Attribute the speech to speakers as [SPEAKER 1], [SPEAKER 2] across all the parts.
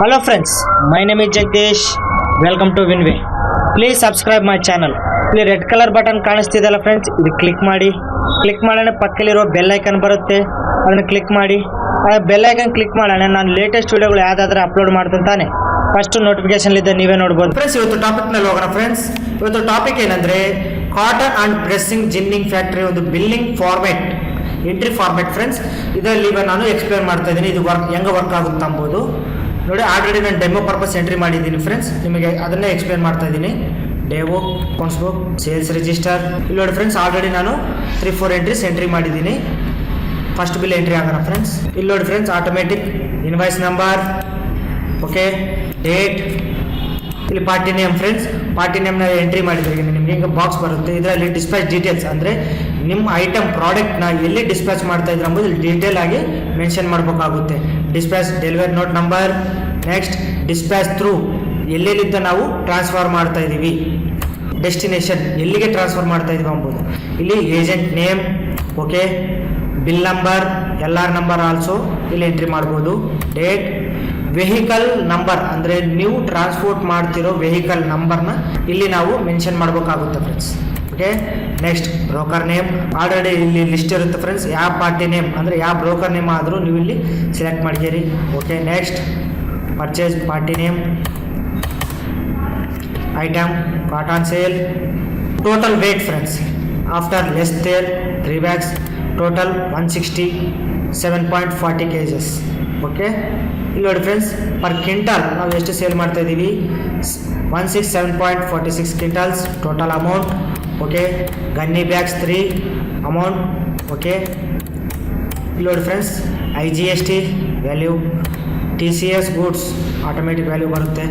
[SPEAKER 1] Hello friends, my name is Jagdish. Welcome to Winway. Please subscribe my channel. ಇಲ್ಲಿ red colour button ಕಾಣಿಸ್ತಿದೆಯಲ್ಲ friends, ಇದು click ಮಾಡಿ. Click ಮಾಡೋಣ ಪಕ್ಕದಲ್ಲಿರೋ bell icon ಬರುತ್ತೆ, ಅದನ್ನು ಕ್ಲಿಕ್ ಮಾಡಿ. ಆ ಬೆಲ್ ಐಕನ್ ಕ್ಲಿಕ್ ಮಾಡೋಣ ನಾನು ಲೇಟೆಸ್ಟ್ ವಿಡಿಯೋಗಳು ಯಾವುದಾದ್ರೂ ಅಪ್ಲೋಡ್ ಮಾಡ್ತೀನಿ ತಾನೆ ಫಸ್ಟ್ ನೋಟಿಫಿಕೇಶನ್ ಇದೆ, ನೀವೇ ನೋಡ್ಬೋದು. ಫ್ರೆಂಡ್ಸ್ ಇವತ್ತು ಟಾಪಿಕ್ ನಲ್ಲಿ ಹೋಗೋಣ. ಫ್ರೆಂಡ್ಸ್ ಇವತ್ತು ಟಾಪಿಕ್ ಏನಂದ್ರೆ cotton and pressing ginning factory ಒಂದು billing format, entry format. Friends ಇದರಲ್ಲಿ ನಾನು ಎಕ್ಸ್ಪ್ಲೇನ್ ಮಾಡ್ತಾ ಇದ್ದೀನಿ, ಇದು ಹೆಂಗೆ ವರ್ಕ್ ಆಗುತ್ತೆ ಅಂಬೋದು. ನೋಡಿ ಆಲ್ರೆಡಿ ನಾನು ಡೆಮೋ ಪರ್ಪಸ್ ಎಂಟ್ರಿ ಮಾಡಿದ್ದೀನಿ ಫ್ರೆಂಡ್ಸ್, ನಿಮಗೆ ಅದನ್ನೇ ಎಕ್ಸ್ಪ್ಲೇನ್ ಮಾಡ್ತಾ ಇದ್ದೀನಿ. Demo accounts book, sales register. ಇಲ್ಲಿ ನೋಡಿ ಫ್ರೆಂಡ್ಸ್ ಆಲ್ರೆಡಿ ನಾನು 3-4 ಎಂಟ್ರೀಸ್ ಎಂಟ್ರಿ ಮಾಡಿದ್ದೀನಿ. ಫಸ್ಟ್ ಬಿಲ್ ಎಂಟ್ರಿ ಆಗೋಣ ಫ್ರೆಂಡ್ಸ್. ಇಲ್ಲಿ ನೋಡಿ friends automatic invoice number, okay, date, ಇಲ್ಲಿ ಪಾರ್ಟಿ ನೇಮ್. ಫ್ರೆಂಡ್ಸ್ ಪಾರ್ಟಿ ನೇಮ್ನ ಎಂಟ್ರಿ ಮಾಡಿದ್ರೆ ನಿಮಗೆ ಈಗ ಬಾಕ್ಸ್ ಬರುತ್ತೆ. ಇದರಲ್ಲಿ ಡಿಸ್ಪ್ಯಾಚ್ ಡೀಟೇಲ್ಸ್ ಅಂದರೆ ನಿಮ್ಮ ಐಟಮ್ ಪ್ರಾಡಕ್ಟ್ನ ಎಲ್ಲಿ ಡಿಸ್ಪ್ಯಾಚ್ ಮಾಡ್ತಾ ಇದ್ರೆ ಅಂಬೋದು ಡೀಟೇಲ್ ಆಗಿ ಮೆನ್ಷನ್ ಮಾಡಬೇಕಾಗುತ್ತೆ. Dispatch delivery note number, next dispatch through ಎಲ್ಲೆಲ್ಲಿಂದ ನಾವು ಟ್ರಾನ್ಸ್ಫರ್ ಮಾಡ್ತಾ ಇದ್ದೀವಿ, ಡೆಸ್ಟಿನೇಷನ್ ಎಲ್ಲಿಗೆ ಟ್ರಾನ್ಸ್ಫರ್ ಮಾಡ್ತಾ ಇದೀವಿ ಅಂಬೋದು. ಇಲ್ಲಿ agent name, okay, bill number, LR number also ಇಲ್ಲಿ ಎಂಟ್ರಿ ಮಾಡ್ಬೋದು. ಡೇಟ್, ವೆಹಿಕಲ್ ನಂಬರ್ ಅಂದರೆ ನೀವು ಟ್ರಾನ್ಸ್ಪೋರ್ಟ್ ಮಾಡ್ತಿರೋ ವೆಹಿಕಲ್ ನಂಬರ್ನ ಇಲ್ಲಿ ನಾವು ಮೆನ್ಷನ್ ಮಾಡಬೇಕಾಗುತ್ತೆ friends. Okay, next broker name already ಇಲ್ಲಿ ಲಿಸ್ಟ್ ಇರುತ್ತೆ ಫ್ರೆಂಡ್ಸ್. ಯಾವ ಪಾರ್ಟಿ ನೇಮ್ ಅಂದರೆ ಯಾವ ಬ್ರೋಕರ್ ನೇಮ್ ಆದರೂ ನೀವು ಇಲ್ಲಿ ಸೆಲೆಕ್ಟ್ ಮಾಡ್ತೀರಿ. Okay, next purchase party name, item cotton sale, total weight friends after less there 3 bags, total 167.40 kgs. Okay, ಇಲ್ಲಿ ನೋಡಿ ಫ್ರೆಂಡ್ಸ್ ಪರ್ ಕ್ವಿಂಟಲ್ ನಾವು ಎಷ್ಟು ಸೇಲ್ ಮಾಡ್ತಾ ಇದ್ದೀವಿ, 167.46 quintals total amount. Okay, gunny bags 3 amount. Okay, ಇಲ್ಲಿ ನೋಡಿ friends IGST value, TCS goods automatic value ಬರುತ್ತೆ.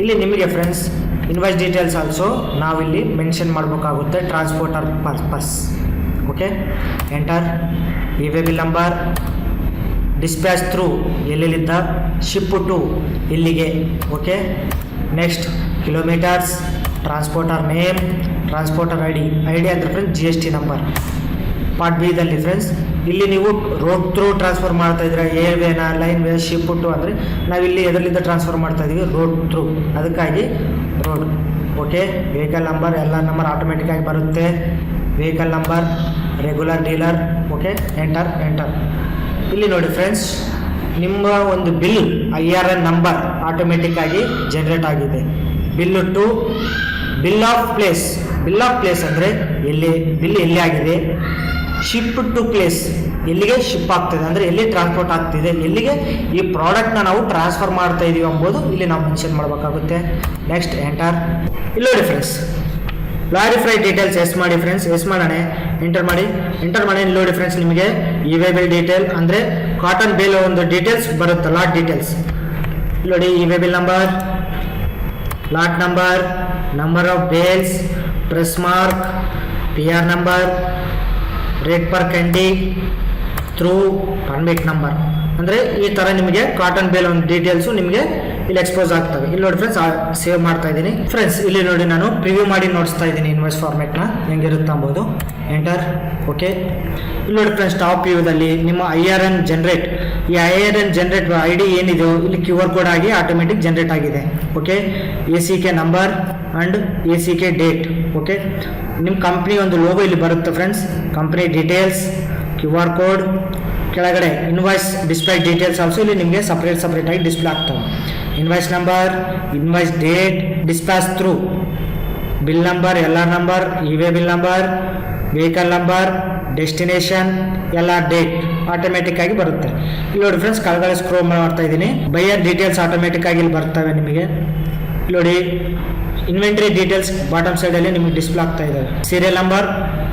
[SPEAKER 1] ಇಲ್ಲಿ ನಿಮಗೆ ಫ್ರೆಂಡ್ಸ್ ಇನ್ವಾಯ್ಸ್ ಡೀಟೇಲ್ಸ್ ಆಲ್ಸೋ ನಾವಿಲ್ಲಿ ಮೆನ್ಷನ್ ಮಾಡಬೇಕಾಗುತ್ತೆ, transporter purpose. Okay, enter e way bill number, dispatch through ಎಲ್ಲೆಲ್ಲಿದ್ದ, ಶಿಪ್ ಟು ಇಲ್ಲಿಗೆ. Okay, next kilometres, transporter name, transporter I D ಅಂದರೆ friends GST number. Part B ದಲ್ಲಿ friends ಇಲ್ಲಿ ನೀವು ರೋಡ್ ಥ್ರೂ ಟ್ರಾನ್ಸ್ಫರ್ ಮಾಡ್ತಾ ಇದ್ರೆ air Vena, line way, ship to ಅಂದರೆ ನಾವಿಲ್ಲಿ ಎದರಲ್ಲಿಂದ ಟ್ರಾನ್ಸ್ಫರ್ ಮಾಡ್ತಾ ಇದ್ದೀವಿ, ರೋಡ್ ಥ್ರೂ, ಅದಕ್ಕಾಗಿ road. Okay, vehicle number, LR number automatic ಆಗಿ ಬರುತ್ತೆ. Vehicle number, regular dealer. Okay, enter. ಇಲ್ಲಿ ನೋಡಿ ಫ್ರೆಂಡ್ಸ್ ನಿಮ್ಮ ಒಂದು ಬಿಲ್ IRN ನಂಬರ್ ಆಟೋಮೆಟಿಕ್ ಆಗಿ ಜನರೇಟ್ ಆಗಿದೆ. Bill to bill of place ಅಂದರೆ ಎಲ್ಲಿ ಆಗಿದೆ. ಶಿಪ್ ಟು ಪ್ಲೇಸ್ ಎಲ್ಲಿಗೆ ಶಿಪ್ ಆಗ್ತದೆ ಅಂದರೆ ಎಲ್ಲಿ ಟ್ರಾನ್ಸ್ಪೋರ್ಟ್ ಆಗ್ತಿದೆ, ಎಲ್ಲಿಗೆ ಈ ಪ್ರಾಡಕ್ಟ್ನ ನಾವು ಟ್ರಾನ್ಸ್ಫರ್ ಮಾಡ್ತಾ ಇದೀವಿ ಎಂಬುದು ಇಲ್ಲಿ ನಾವು ಮೆನ್ಷನ್ ಮಾಡಬೇಕಾಗುತ್ತೆ. Next enter. ಇಲ್ಲಿ ನೋಡಿ ಫ್ರೆಂಡ್ಸ್ ಕ್ಲಾರಿಫೈ ಡೀಟೇಲ್ಸ್ ಎಸ್ ಮಾಡಿ ಫ್ರೆಂಡ್ಸ್, ಎಸ್ ಮಾಡೋಣ, ಎಂಟರ್ ಮಾಡಿ. ಇಲ್ಲಿ ನೋಡಿ ಫ್ರೆಂಡ್ಸ್ ನಿಮಗೆ ಇ-ವೇ ಬಿಲ್ ಡೀಟೇಲ್ ಅಂದರೆ ಕಾಟನ್ ಬೇಲ್ ಒಂದು ಡೀಟೇಲ್ಸ್ ಬರುತ್ತೆ, ಲಾಟ್ ಡೀಟೇಲ್ಸ್. ಇಲ್ಲಿ ನೋಡಿ E-way bill number, lot number, number of bales, press mark, PR number, rate per candy, through, permit number. ಅಂದರೆ ಈ ಥರ ನಿಮಗೆ ಕಾಟನ್ ಬೇಲ್ ಒಂದು ಡೀಟೇಲ್ಸು ನಿಮಗೆ ಇಲ್ಲಿ ಎಕ್ಸ್ಪೋಸ್ ಆಗ್ತವೆ. ಇಲ್ಲಿ ನೋಡಿ ಫ್ರೆಂಡ್ಸ್ ಸೇವ್ ಮಾಡ್ತಾ ಇದ್ದೀನಿ ಫ್ರೆಂಡ್ಸ್. ಇಲ್ಲಿ ನೋಡಿ ನಾನು ಪ್ರಿವ್ಯೂ ಮಾಡಿ ನೋಡಿಸ್ತಾ ಇದ್ದೀನಿ ಇನ್ವಾಯ್ಸ್ ಫಾರ್ಮೆಟ್ನ ಹೆಂಗಿರುತ್ತೆ ಅಂಬೋದು. ಎಂಟರ್. ಓಕೆ, ಇಲ್ಲಿ ನೋಡಿ ಫ್ರೆಂಡ್ಸ್ ಟಾಪ್ ವ್ಯೂದಲ್ಲಿ ನಿಮ್ಮ IRN ಜನರೇಟ್, ಈ IRN ಜನರೇಟ್ ID ಏನಿದೆಯೋ ಇಲ್ಲಿ QR ಕೋಡ್ ಆಗಿ ಆಟೋಮೆಟಿಕ್ ಜನರೇಟ್ ಆಗಿದೆ. Okay, ACK number and ACK date. Okay, ನಿಮ್ಮ ಕಂಪ್ನಿ ಒಂದು ಲೋಗೋ ಇಲ್ಲಿ ಬರುತ್ತೆ friends, company details, QR code, ಕೆಳಗಡೆ ಇನ್ವಾಯ್ಸ್ ಡಿಸ್ಪ್ಯಾಚ್ ಡೀಟೇಲ್ಸ್ ಆಲ್ಸೋ ಇಲ್ಲಿ ನಿಮಗೆ ಸಪ್ರೇಟ್ ಆಗಿ ಡಿಸ್ಪ್ಲೇ ಆಗ್ತವೆ. Invoice number, invoice date, dispatch through, bill number, LR number, E-way bill number, vehicle number, destination, LR date automatic ಆಗಿ ಬರುತ್ತೆ. ಇಲ್ಲಿ ನೋಡಿ ಫ್ರೆಂಡ್ಸ್ ಕೆಳಗಡೆ ಸ್ಕ್ರೋಲ್ ಮಾಡ್ತಾ ಇದ್ದೀನಿ, ಬೈಯರ್ ಡೀಟೇಲ್ಸ್ ಆಟೋಮೆಟಿಕ್ ಆಗಿ ಇಲ್ಲಿ ಬರ್ತವೆ ನಿಮಗೆ. ಇಲ್ಲಿ ನೋಡಿ ಇನ್ವೆಂಟ್ರಿ ಡೀಟೇಲ್ಸ್ ಬಾಟಮ್ ಸೈಡಲ್ಲಿ ನಿಮಗೆ ಡಿಸ್ಪ್ಲೇ ಆಗ್ತಾ ಇದ್ದಾವೆ. Serial number,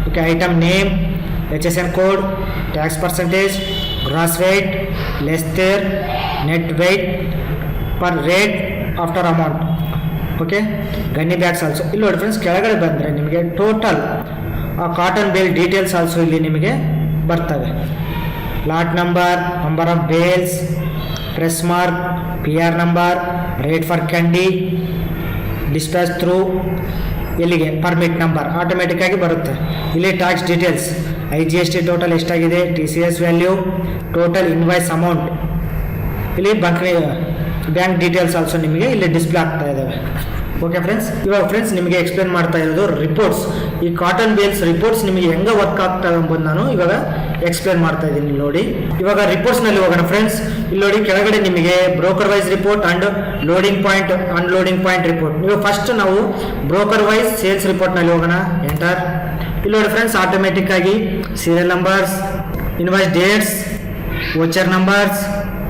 [SPEAKER 1] okay, item name, HSN code, tax percentage, gross weight, less there, net weight, per rate, after amount. Okay, gunny bags also. ಇಲ್ಲಿ ನೋಡಿ ಫ್ರೆಂಡ್ಸ್ ಕೆಳಗಡೆ ಬಂದರೆ ನಿಮಗೆ total cotton bale details also ಇಲ್ಲಿ ನಿಮಗೆ ಬರ್ತವೆ. Lot number, number of bales, press mark, PR number, rate for candy, dispatch through ಎಲ್ಲಿಗೆ, permit number automatic ಆಗಿ ಬರುತ್ತೆ. ಇಲ್ಲಿ ಟ್ಯಾಕ್ಸ್ ಡೀಟೇಲ್ಸ್, IGST ಟೋಟಲ್ ಎಷ್ಟಾಗಿದೆ, TCS value, total invoice amount, ಇಲ್ಲಿ bank details also ನಿಮಗೆ ಇಲ್ಲಿ ಡಿಸ್ಪ್ಲೇ ಆಗ್ತಾ ಇದ್ದಾವೆ. ಓಕೆ ಫ್ರೆಂಡ್ಸ್, ಇವಾಗ ಫ್ರೆಂಡ್ಸ್ ನಿಮಗೆ ಎಕ್ಸ್ಪ್ಲೇನ್ ಮಾಡ್ತಾ ಇರೋದು ರಿಪೋರ್ಟ್ಸ್. ಈ ಕಾಟನ್ ಬೇಲ್ಸ್ ರಿಪೋರ್ಟ್ಸ್ ನಿಮಗೆ ಹೆಂಗೆ ವರ್ಕ್ ಆಗ್ತವೆ ಎಂಬುದು ನಾನು ಇವಾಗ ಎಕ್ಸ್ಪ್ಲೇನ್ ಮಾಡ್ತಾ ಇದ್ದೀನಿ ನೋಡಿ. ಇವಾಗ ರಿಪೋರ್ಟ್ಸ್ನಲ್ಲಿ ಹೋಗೋಣ ಫ್ರೆಂಡ್ಸ್. ಇಲ್ಲಿ ನೋಡಿ ಕೆಳಗಡೆ ನಿಮಗೆ broker wise report and loading point unloading point report. ಇವಾಗ ಫಸ್ಟ್ ನಾವು ಬ್ರೋಕರ್ ವೈಸ್ ಸೇಲ್ಸ್ ರಿಪೋರ್ಟ್ನಲ್ಲಿ ಹೋಗೋಣ. ಎಂಟರ್. ಇಲ್ಲಿ ನೋಡಿ ಫ್ರೆಂಡ್ಸ್, ಆಟೋಮೆಟಿಕ್ ಆಗಿ serial numbers, invoice dates, voucher numbers,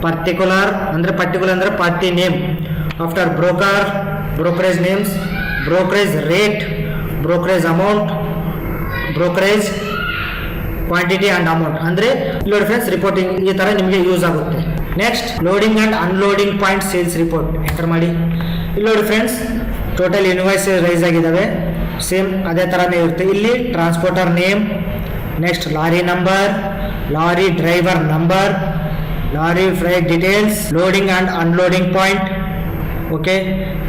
[SPEAKER 1] particular ಅಂದರೆ party name, after broker, brokerage names, brokerage rate, brokerage amount, brokerage quantity and amount. ಅಂದರೆ ಇಲ್ಲಿ ನೋಡಿ ಫ್ರೆಂಡ್ಸ್, ರಿಪೋರ್ಟಿಂಗ್ ಈ ಥರ ನಿಮಗೆ ಯೂಸ್ ಆಗುತ್ತೆ. Next loading and unloading point sales report enter ಮಾಡಿ. ಇಲ್ಲಿ ನೋಡಿ ಫ್ರೆಂಡ್ಸ್, ಟೋಟಲ್ ಇನ್ವಾಯ್ಸ್ ರೈಸ್ ಆಗಿದ್ದಾವೆ, ಸೇಮ್ ಅದೇ ಥರನೇ ಇರುತ್ತೆ. ಇಲ್ಲಿ transporter name, next lorry number, lorry driver number, lorry freight details, loading and unloading point. Okay,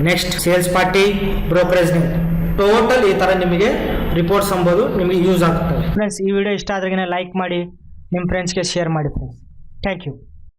[SPEAKER 1] next sales party, brokerage name. Total ಈ ಥರ ನಿಮಗೆ ರಿಪೋರ್ಟ್ಸ್ ಎಂಬುದು ನಿಮಗೆ ಯೂಸ್ ಆಗುತ್ತದೆ. ಫ್ರೆಂಡ್ಸ್, ಈ ವಿಡಿಯೋ ಇಷ್ಟ ಆದ್ರೆಗೆ ಲೈಕ್ ಮಾಡಿ, ನಿಮ್ಮ ಫ್ರೆಂಡ್ಸ್ಗೆ ಶೇರ್ ಮಾಡಿ ಫ್ರೆಂಡ್ಸ್. Thank you.